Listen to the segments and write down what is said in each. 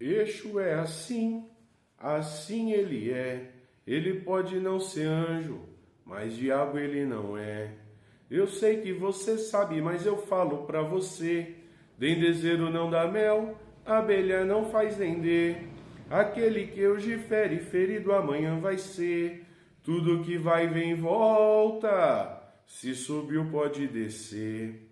Exu é assim, assim ele é. Ele pode não ser anjo, mas diabo ele não é. Eu sei que você sabe, mas eu falo pra você. Dendezeiro não dá mel, abelha não faz dendê. Aquele que hoje fere, ferido amanhã vai ser. Tudo que vai vem e volta, se subiu pode descer.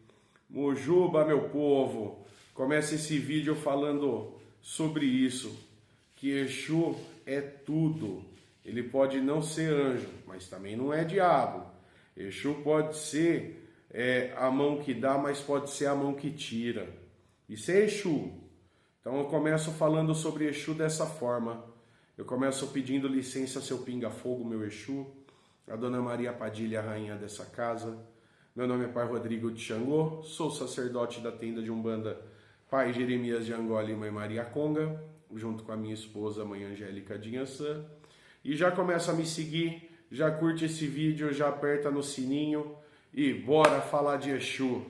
Mojuba, meu povo, começa esse vídeo falando sobre isso, que Exu é tudo. Ele pode não ser anjo, mas também não é diabo. Exu pode ser a mão que dá, mas pode ser a mão que tira. Isso é Exu. Então eu começo falando sobre Exu dessa forma. Eu começo pedindo licença, seu pinga-fogo, meu Exu, a Dona Maria Padilha, a rainha dessa casa. Meu nome é Pai Rodrigo de Xangô, sou sacerdote da tenda de Umbanda Pai Jeremias de Angola e Mãe Maria Conga, junto com a minha esposa, Mãe Angélica de Inhaçã. E já começa a me seguir, já curte esse vídeo, já aperta no sininho e bora falar de Exu.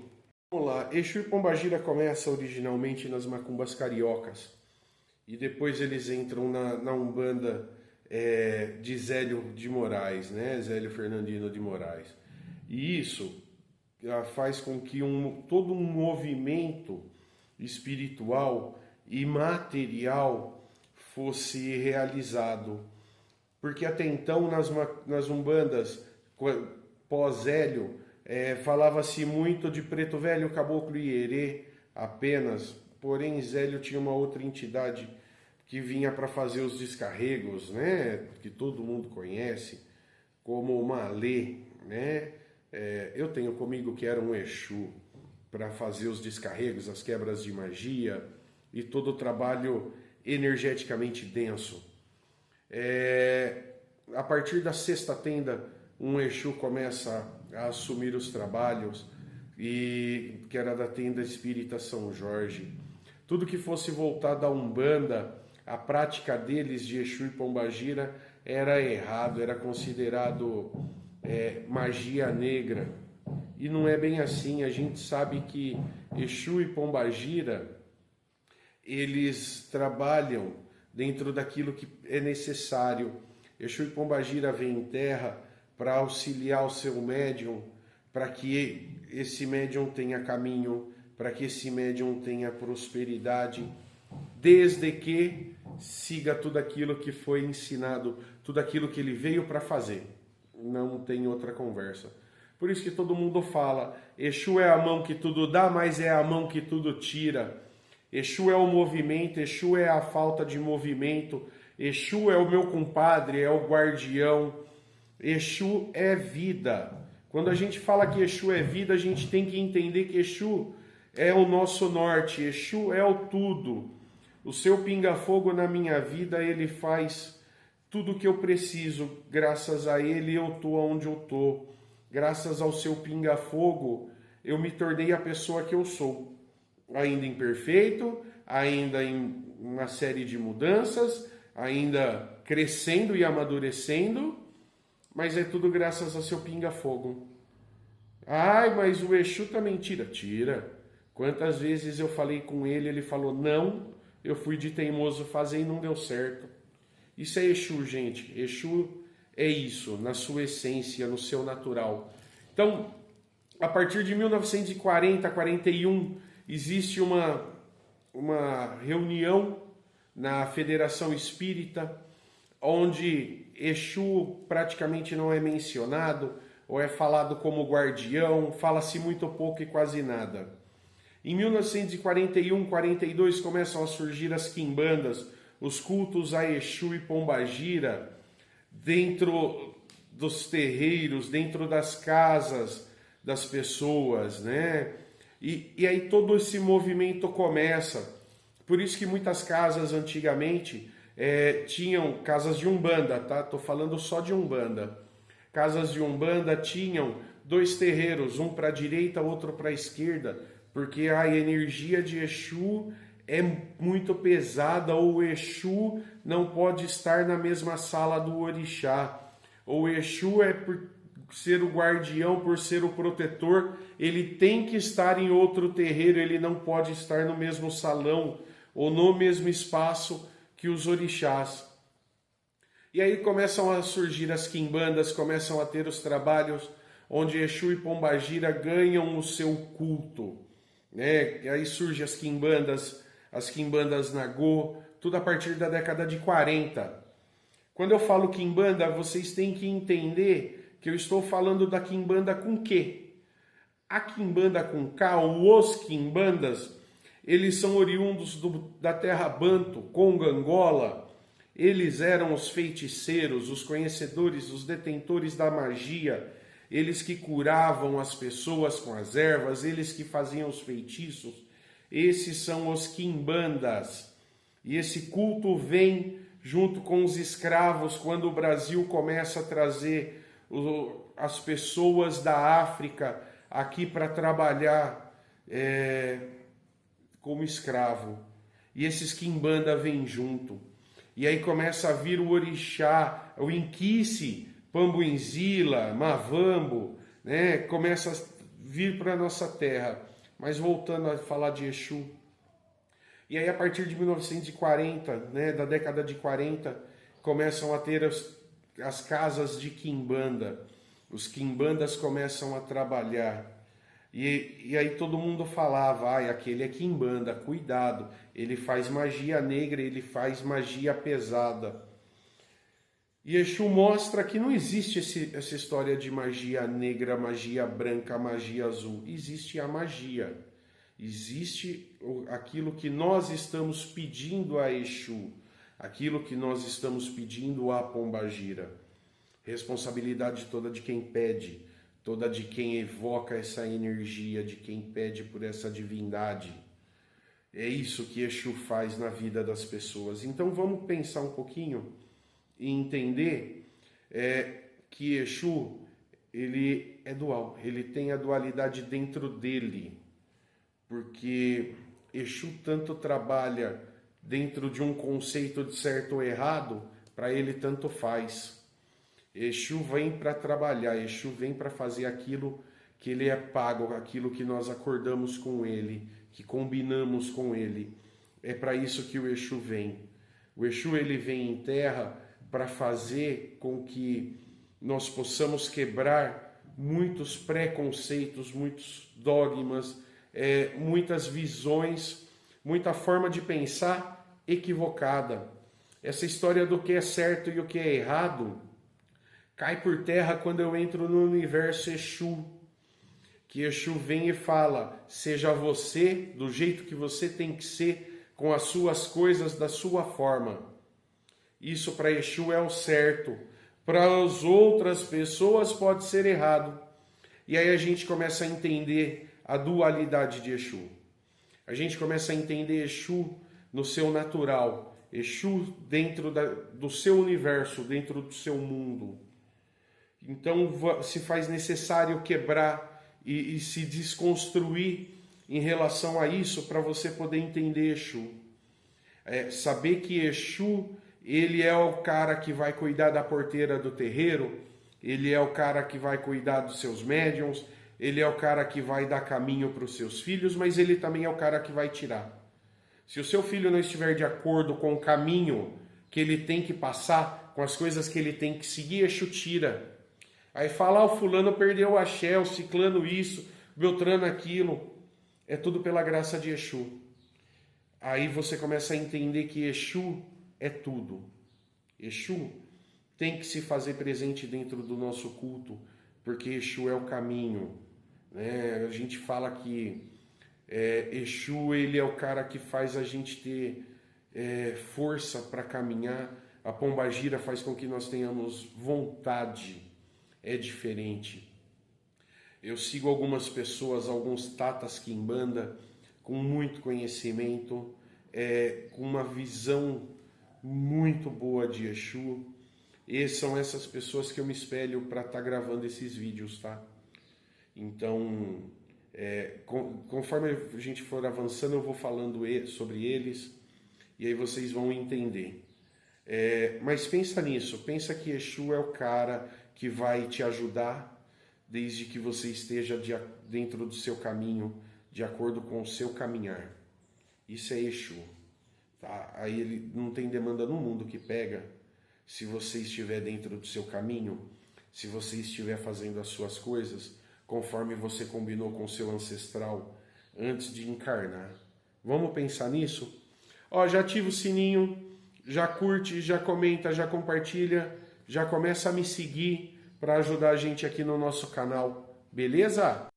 Vamos lá, Exu e Pombagira começa originalmente nas macumbas cariocas e depois eles entram na Umbanda de Zélio de Moraes, né? Zélio Fernandino de Moraes. E isso faz com que todo um movimento espiritual e material fosse realizado. Porque até então, nas umbandas pós-Zélio, falava-se muito de Preto Velho, Caboclo e Herê apenas, porém Zélio tinha uma outra entidade que vinha para fazer os descarregos, né? Que todo mundo conhece, como o Malê, né? Eu tenho comigo que era um Exu para fazer os descarregos, as quebras de magia e todo o trabalho energeticamente denso. A partir da sexta tenda, um Exu começa a assumir os trabalhos, e que era da tenda espírita São Jorge. Tudo que fosse voltado à Umbanda, a prática deles de Exu e Pombagira era errado, era considerado magia negra. E não é bem assim. A gente sabe que Exu e Pombagira, eles trabalham dentro daquilo que é necessário. Exu e Pombagira vêm em terra para auxiliar o seu médium, para que esse médium tenha caminho, para que esse médium tenha prosperidade, desde que siga tudo aquilo que foi ensinado, tudo aquilo que ele veio para fazer. Não tem outra conversa. Por isso que todo mundo fala, Exu é a mão que tudo dá, mas é a mão que tudo tira. Exu é o movimento, Exu é a falta de movimento, Exu é o meu compadre, é o guardião. Exu é vida. Quando a gente fala que Exu é vida, a gente tem que entender que Exu é o nosso norte, Exu é o tudo. O seu pinga-fogo na minha vida, ele faz tudo o que eu preciso. Graças a ele eu estou onde eu estou. Graças ao seu pinga-fogo, eu me tornei a pessoa que eu sou. Ainda imperfeito, ainda em uma série de mudanças, ainda crescendo e amadurecendo, mas é tudo graças ao seu pinga-fogo. Ai, mas o Exu também tira. Tira. Quantas vezes eu falei com ele, ele falou não, eu fui de teimoso fazer e não deu certo. Isso é Exu, gente. Exu é isso, na sua essência, no seu natural. Então, a partir de 1940, 41, existe uma reunião na Federação Espírita, onde Exu praticamente não é mencionado, ou é falado como guardião, fala-se muito pouco e quase nada. Em 1941, 42 começam a surgir as quimbandas, os cultos a Exu e Pombagira, dentro dos terreiros, dentro das casas das pessoas, né? E aí todo esse movimento começa. Por isso que muitas casas antigamente tinham casas de Umbanda, tá? Tô falando só de Umbanda. Casas de Umbanda tinham dois terreiros, um para a direita, outro para a esquerda, porque a energia de Exu é muito pesada, ou o Exu não pode estar na mesma sala do orixá. Ou o Exu por ser o guardião, por ser o protetor, ele tem que estar em outro terreiro, ele não pode estar no mesmo salão ou no mesmo espaço que os orixás. E aí começam a surgir as quimbandas, começam a ter os trabalhos onde Exu e Pombagira ganham o seu culto, né? E aí surgem as quimbandas Nagô, tudo a partir da década de 40. Quando eu falo quimbanda, vocês têm que entender que eu estou falando da quimbanda com Q. A quimbanda com K, ou os quimbandas, eles são oriundos da terra Banto, Congo, Angola. Eles eram os feiticeiros, os conhecedores, os detentores da magia. Eles que curavam as pessoas com as ervas, eles que faziam os feitiços. Esses são os quimbandas. E esse culto vem junto com os escravos, quando o Brasil começa a trazer as pessoas da África aqui para trabalhar como escravo. E esses quimbanda vêm junto. E aí começa a vir o orixá, o Inquice, Pambuinzila, Mavambo, né? Começa a vir para a nossa terra. Mas voltando a falar de Exu. E aí a partir de 1940, né, da década de 40, começam a ter as casas de quimbanda. Os quimbandas começam a trabalhar. E aí todo mundo falava, aquele é quimbanda, cuidado, ele faz magia negra, ele faz magia pesada. E Exu mostra que não existe essa história de magia negra, magia branca, magia azul. Existe a magia. Existe aquilo que nós estamos pedindo a Exu, aquilo que nós estamos pedindo a Pombagira. Responsabilidade toda de quem pede, toda de quem evoca essa energia, de quem pede por essa divindade. É isso que Exu faz na vida das pessoas. Então vamos pensar um pouquinho e entender que Exu, ele é dual, ele tem a dualidade dentro dele, porque Exu tanto trabalha dentro de um conceito de certo ou errado, para ele tanto faz. Exu vem para trabalhar, Exu vem para fazer aquilo que ele é pago, aquilo que nós acordamos com ele, que combinamos com ele. É para isso que o Exu vem. O Exu ele vem em terra para fazer com que nós possamos quebrar muitos preconceitos, muitos dogmas, muitas visões, muita forma de pensar equivocada. Essa história do que é certo e o que é errado cai por terra quando eu entro no universo Exu, que Exu vem e fala, seja você do jeito que você tem que ser, com as suas coisas da sua forma. Isso para Exu é o certo, para as outras pessoas pode ser errado. E aí a gente começa a entender a dualidade de Exu. A gente começa a entender Exu no seu natural, Exu dentro do seu universo, dentro do seu mundo. Então se faz necessário quebrar e se desconstruir em relação a isso para você poder entender Exu. Saber que Exu, ele é o cara que vai cuidar da porteira do terreiro, ele é o cara que vai cuidar dos seus médiuns, ele é o cara que vai dar caminho para os seus filhos, mas ele também é o cara que vai tirar. Se o seu filho não estiver de acordo com o caminho que ele tem que passar, com as coisas que ele tem que seguir, Exu tira. Aí fala, o fulano perdeu o axé, o ciclano isso, Beltrano aquilo. É tudo pela graça de Exu. Aí você começa a entender que Exu é tudo. Exu tem que se fazer presente dentro do nosso culto, porque Exu é o caminho. Né? A gente fala que Exu ele é o cara que faz a gente ter força para caminhar. A Pombagira faz com que nós tenhamos vontade. É diferente. Eu sigo algumas pessoas, alguns tatas quimbanda, com muito conhecimento, com uma visão muito boa de Exu. E são essas pessoas que eu me espelho para estar gravando esses vídeos, tá? Então, conforme a gente for avançando, eu vou falando sobre eles, e aí vocês vão entender. Mas pensa nisso, pensa que Exu é o cara que vai te ajudar desde que você esteja dentro do seu caminho, de acordo com o seu caminhar. Isso é Exu. tá? Aí ele não tem demanda no mundo que pega. Se você estiver dentro do seu caminho, se você estiver fazendo as suas coisas conforme você combinou com o seu ancestral antes de encarnar. Vamos pensar nisso? Ó, já ativa o sininho, já curte, já comenta, já compartilha, já começa a me seguir para ajudar a gente aqui no nosso canal, beleza?